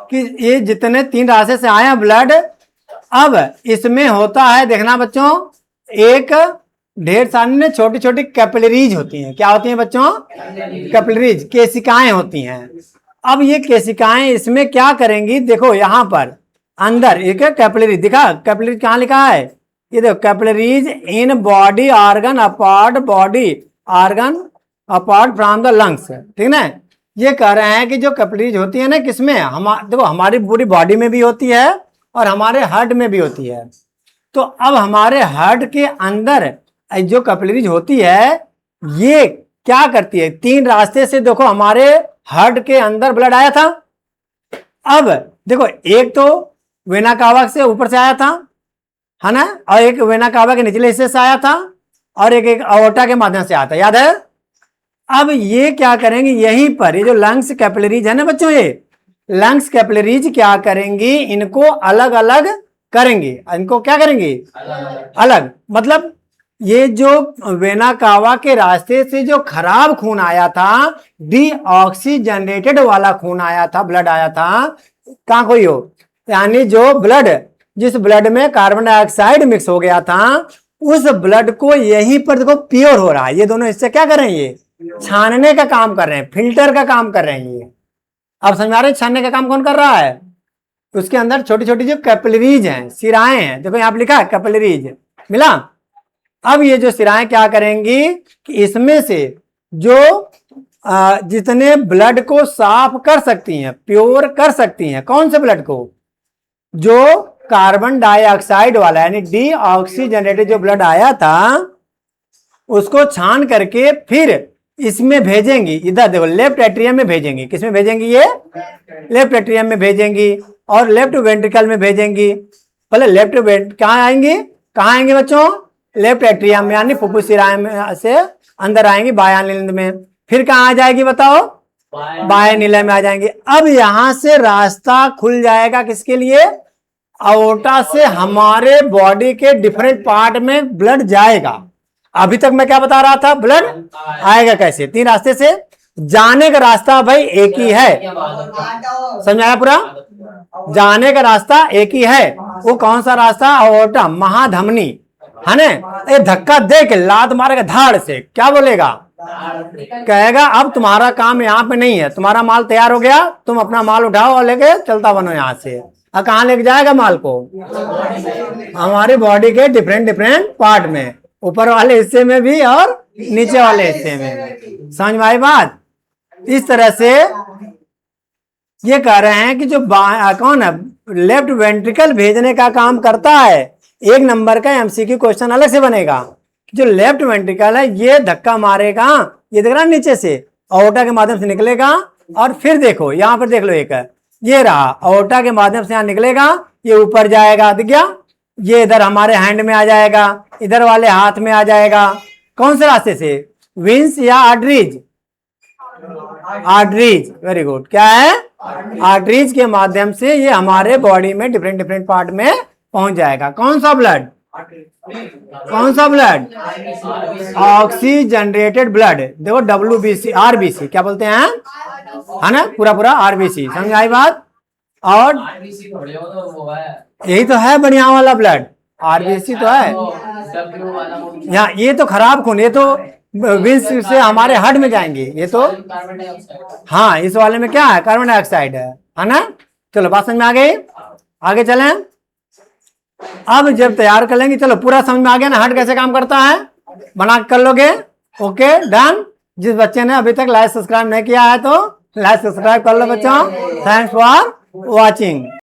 कि ये जितने 3 रास्ते से आए हैं ब्लड, अब इसमें होता है, देखना बच्चों, एक ढेर सारी छोटी छोटी कैपिलरीज होती हैं। क्या होती हैं बच्चों? कैपिलरीज, केशिकाएं होती हैं। अब ये केशिकाएं इसमें क्या करेंगी, देखो यहां पर अंदर एक कैपिलरी दिखा, कैपिलरी कहाँ लिखा है, ये देखो, capillaries in body organ apart, body organ apart from the lungs, ठीक ना। ये कह रहे हैं कि जो कैपिलरीज होती है ना, किसमें, देखो हमारी पूरी बॉडी में भी होती है और हमारे हार्ट में भी होती है। तो अब हमारे हार्ट के अंदर जो कैपिलरीज होती है, ये क्या करती है, 3 रास्ते से देखो हमारे हार्ट के अंदर ब्लड आया था। अब देखो, एक तो वेना कावा से ऊपर से आया था, है ना, और एक वेना कावा के निचले हिस्से से आया था, और एक अओर्टा के माध्यम से आया था, याद है। अब ये क्या करेंगे, यहीं पर ये जो लंग्स कैपिलरीज है ना बच्चों, ये लंग्स कैपिलरीज क्या करेंगी, इनको अलग अलग करेंगे। इनको क्या करेंगे, अलग, मतलब ये जो वेना कावा के रास्ते से जो खराब खून आया था, डीऑक्सीजनेटेड वाला खून आया था, ब्लड आया था, कहाँ कोई हो, यानी जो ब्लड, जिस ब्लड में कार्बन डाइऑक्साइड मिक्स हो गया था, उस ब्लड को यहीं पर देखो प्योर हो रहा है। ये दोनों हिस्से क्या कर रहे हैं, ये छानने का काम कर रहे हैं, फिल्टर का काम कर रहे हैं। ये अब समझ आ रहे हैं छानने का काम कौन कर रहा है, उसके अंदर छोटी छोटी जो कैपिलरीज हैं, सिराएं हैं, देखो यहाँ पर लिखा है कैपिलरीज, मिला। अब ये जो सिराएं क्या करेंगी कि इसमें से जो जितने ब्लड को साफ कर सकती हैं, प्योर कर सकती हैं, कौन से ब्लड को, जो कार्बन डाइऑक्साइड वाला यानी डीऑक्सीजनेटेड जो ब्लड आया था, उसको छान करके फिर इसमें भेजेंगी, इधर देखो लेफ्ट एट्रियम में भेजेंगी। किसमें भेजेंगी, ये लेफ्ट एट्रियम में भेजेंगी और लेफ्ट वेंट्रिकल में भेजेंगी। पहले लेफ्ट कहाँ आएंगे बच्चों, लेफ्ट एट्रियम में यानी फुफ्फुस सिराएं से अंदर आएंगी, बायां नीलंद में। फिर कहाँ आ जाएगी बताओ, बाएं नीलंद में आ जाएंगे। अब यहां से रास्ता खुल जाएगा किसके लिए, अओर्टा से हमारे बॉडी के डिफरेंट पार्ट में ब्लड जाएगा। अभी तक मैं क्या बता रहा था, ब्लड आएगा कैसे, 3 रास्ते से। जाने का रास्ता भाई एक ही है, समझाया पूरा, जाने का रास्ता एक ही है। वो कौन सा रास्ता, अओर्टा, महाधमनी, है ना। ये धक्का दे के लात मारेगा धाड़ से, क्या बोलेगा, कहेगा अब तुम्हारा काम यहाँ पे नहीं है, तुम्हारा माल तैयार हो गया, तुम अपना माल उठाओ और लेके चलता बनो यहाँ से। और कहाँ लेके जाएगा माल को, हमारी बॉडी के डिफरेंट डिफरेंट पार्ट में, ऊपर वाले हिस्से में भी और नीचे वाले हिस्से में भी। समझ में आई बात। इस तरह से ये कह रहे हैं कि जो कौन है, लेफ्ट वेंट्रिकल भेजने का काम करता है। 1 नंबर का एमसीक्यू क्वेश्चन अलग से बनेगा। जो लेफ्ट वेंट्रिकल है ये धक्का मारेगा, ये देख रहा नीचे से अओर्टा के माध्यम से निकलेगा, और फिर देखो यहाँ पर देख लो, एक ये रहा अओर्टा के माध्यम से यहाँ निकलेगा, ये ऊपर जाएगा, दिख गया, ये इधर हमारे हैंड में आ जाएगा, इधर वाले हाथ में आ जाएगा। कौन से रास्ते से, विंस या आर्टरीज, आर्टरीज, वेरी गुड, क्या है, आर्टरीज के माध्यम से ये हमारे बॉडी में डिफरेंट डिफरेंट पार्ट में पहुंच जाएगा। कौन सा ब्लड, कौन सा ब्लड, ऑक्सीजनरेटेड ब्लड। देखो WBC, RBC क्या बोलते हैं, है ना, पूरा पूरा RBC, समझ आई बात। और यही तो है बढ़िया वाला ब्लड, RBC तो है। यहाँ ये तो खराब खून, ये तो विंस से हमारे हार्ट में जाएंगे, ये तो हाँ, इस वाले में क्या है, कार्बन डाइऑक्साइड है ना। चलो बात समझ में आ गई, आगे चलें। अब जब तैयार कर लेंगे, चलो पूरा समझ में आ गया ना हार्ट कैसे काम करता है, बना कर लोगे, ओके डन। जिस बच्चे ने अभी तक लाइक सब्सक्राइब नहीं किया है तो लाइक सब्सक्राइब कर लो बच्चों। Thanks for watching.